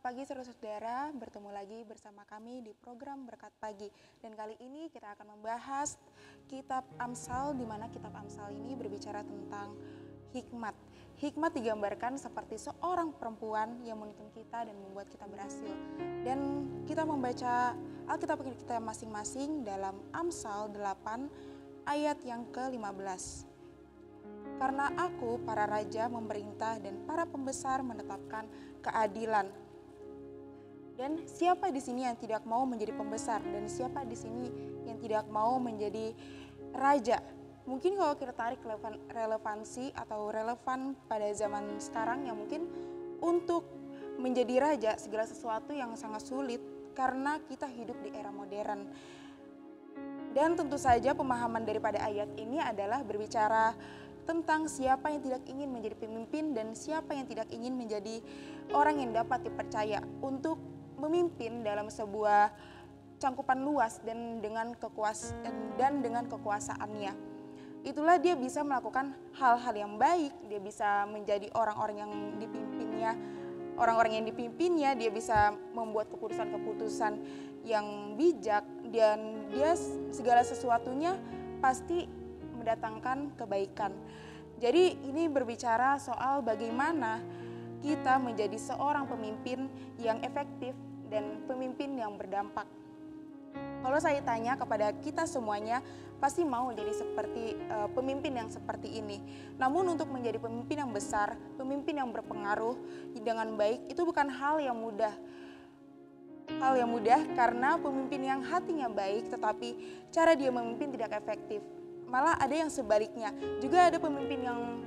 pagi saudara-saudara, bertemu lagi bersama kami di program Berkat Pagi. Dan kali ini kita akan membahas kitab Amsal, di mana kitab Amsal ini berbicara tentang hikmat. Hikmat digambarkan seperti seorang perempuan yang menuntun kita dan membuat kita berhasil. Dan kita membaca Alkitab kita masing-masing dalam Amsal 8 ayat yang ke-15. Karena aku, para raja memerintah dan para pembesar menetapkan keadilan. Dan siapa di sini yang tidak mau menjadi pembesar, dan siapa di sini yang tidak mau menjadi raja? Mungkin kalau kita tarik relevansi atau relevan pada zaman sekarang, ya mungkin untuk menjadi raja segala sesuatu yang sangat sulit karena kita hidup di era modern. Dan tentu saja pemahaman daripada ayat ini adalah berbicara tentang siapa yang tidak ingin menjadi pemimpin dan siapa yang tidak ingin menjadi orang yang dapat dipercaya untuk memimpin dalam sebuah cangkupan luas dan dengan kekuasaannya. Itulah dia bisa melakukan hal-hal yang baik, dia bisa menjadi orang-orang yang dipimpinnya, dia bisa membuat keputusan-keputusan yang bijak, dan dia segala sesuatunya pasti mendatangkan kebaikan. Jadi ini berbicara soal bagaimana kita menjadi seorang pemimpin yang efektif dan pemimpin yang berdampak. Kalau saya tanya kepada kita semuanya, pasti mau jadi seperti pemimpin yang seperti ini. Namun untuk menjadi pemimpin yang besar, pemimpin yang berpengaruh dengan baik, itu bukan hal yang mudah. Karena pemimpin yang hatinya baik tetapi cara dia memimpin tidak efektif. Malah ada yang sebaliknya, juga ada pemimpin yang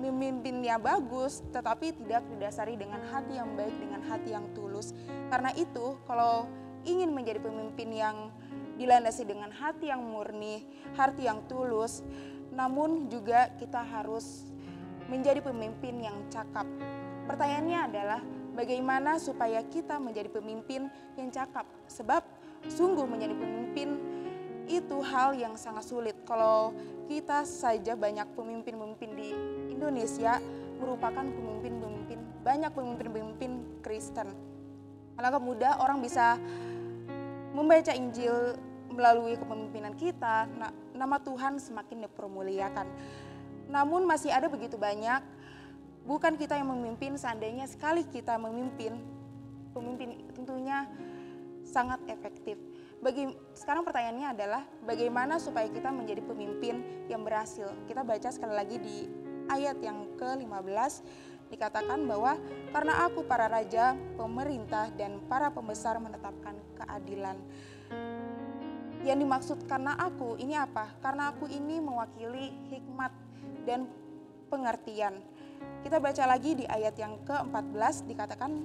memimpinnya bagus tetapi tidak didasari dengan hati yang baik, dengan hati yang tulus. Karena itu kalau ingin menjadi pemimpin yang dilandasi dengan hati yang murni, hati yang tulus, namun juga kita harus menjadi pemimpin yang cakap. Pertanyaannya adalah bagaimana supaya kita menjadi pemimpin yang cakap? Sebab sungguh menjadi pemimpin itu hal yang sangat sulit. Kalau kita saja banyak pemimpin-pemimpin di Indonesia merupakan banyak pemimpin Kristen. Alangkah mudah orang bisa membaca Injil melalui kepemimpinan kita, nama Tuhan semakin dipermuliakan. Namun masih ada begitu banyak, bukan kita yang memimpin, seandainya sekali kita memimpin, pemimpin tentunya sangat efektif. Sekarang pertanyaannya adalah bagaimana supaya kita menjadi pemimpin yang berhasil. Kita baca sekali lagi di ayat yang ke-15, dikatakan bahwa karena aku, para raja, pemerintah, dan para pembesar menetapkan keadilan. Yang dimaksud karena aku ini apa? Karena aku ini mewakili hikmat dan pengertian. Kita baca lagi di ayat yang ke-14, dikatakan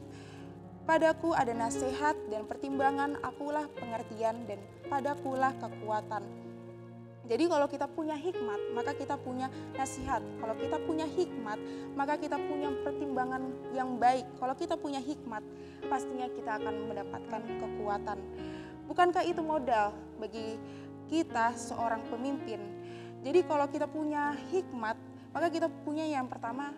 padaku ada nasihat dan pertimbangan, akulah pengertian dan padakulah kekuatan. Jadi kalau kita punya hikmat, maka kita punya nasihat. Kalau kita punya hikmat, maka kita punya pertimbangan yang baik. Kalau kita punya hikmat, pastinya kita akan mendapatkan kekuatan. Bukankah itu modal bagi kita seorang pemimpin? Jadi kalau kita punya hikmat, maka kita punya yang pertama,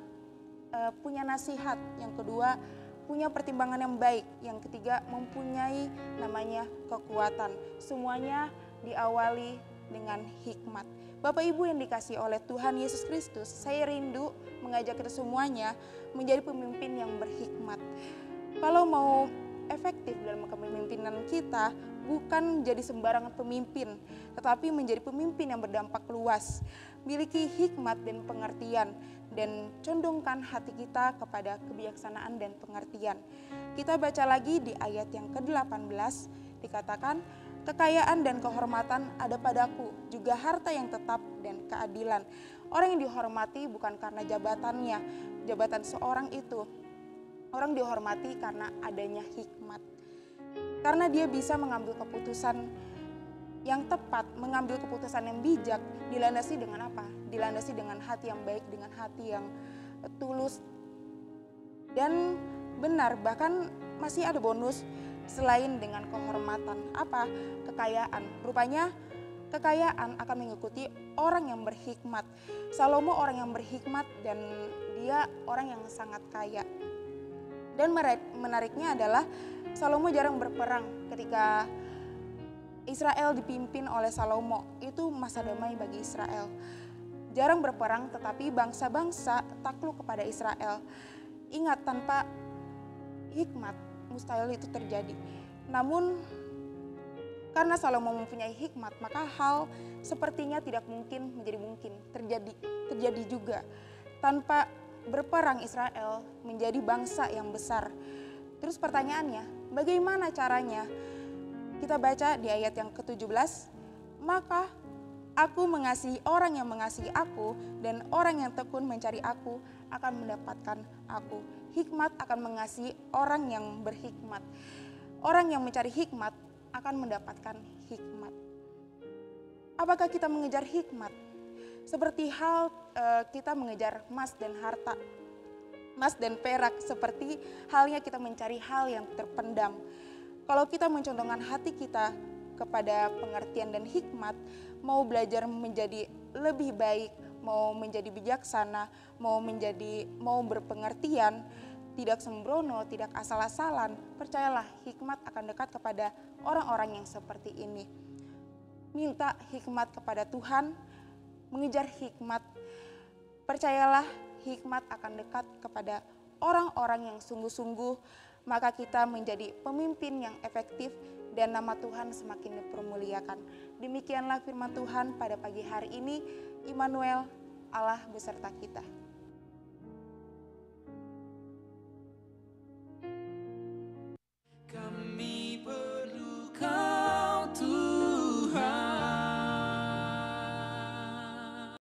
punya nasihat. Yang kedua, punya pertimbangan yang baik. Yang ketiga, mempunyai namanya kekuatan. Semuanya diawali dengan hikmat. Bapak Ibu yang dikasihi oleh Tuhan Yesus Kristus, saya rindu mengajak kita semuanya menjadi pemimpin yang berhikmat. Kalau mau efektif dalam kepemimpinan kita, bukan jadi sembarangan pemimpin, tetapi menjadi pemimpin yang berdampak luas, miliki hikmat dan pengertian, dan condongkan hati kita kepada kebijaksanaan dan pengertian. Kita baca lagi di ayat yang ke-18, dikatakan, kekayaan dan kehormatan ada padaku, juga harta yang tetap dan keadilan. Orang yang dihormati bukan karena jabatannya, jabatan seorang itu. Orang dihormati karena adanya hikmat. Karena dia bisa mengambil keputusan yang tepat, mengambil keputusan yang bijak, dilandasi dengan apa? Dilandasi dengan hati yang baik, dengan hati yang tulus dan benar. Bahkan masih ada bonus selain dengan kehormatan. Apa? Kekayaan. Rupanya kekayaan akan mengikuti orang yang berhikmat. Salomo orang yang berhikmat dan dia orang yang sangat kaya. Dan menariknya adalah Salomo jarang berperang ketika Israel dipimpin oleh Salomo. Itu masa damai bagi Israel. Jarang berperang tetapi bangsa-bangsa takluk kepada Israel. Ingat, tanpa hikmat mustahil itu terjadi. Namun karena Salomo mempunyai hikmat, maka hal sepertinya tidak mungkin menjadi mungkin. Terjadi juga. Tanpa berperang Israel menjadi bangsa yang besar. Terus pertanyaannya, bagaimana caranya? Kita baca di ayat yang ke-17, maka aku mengasihi orang yang mengasihi aku, dan orang yang tekun mencari aku akan mendapatkan aku. Hikmat akan mengasihi orang yang berhikmat. Orang yang mencari hikmat akan mendapatkan hikmat. Apakah kita mengejar hikmat? Seperti hal kita mengejar emas dan harta, emas dan perak, seperti halnya kita mencari hal yang terpendam. Kalau kita mencondongkan hati kita kepada pengertian dan hikmat, mau belajar menjadi lebih baik, mau menjadi bijaksana, mau berpengertian, tidak sembrono, tidak asal-asalan, percayalah hikmat akan dekat kepada orang-orang yang seperti ini. Minta hikmat kepada Tuhan, mengejar hikmat. Percayalah hikmat akan dekat kepada orang-orang yang sungguh-sungguh, maka kita menjadi pemimpin yang efektif dan nama Tuhan semakin dipermuliakan. Demikianlah firman Tuhan pada pagi hari ini. Immanuel, Allah beserta kita.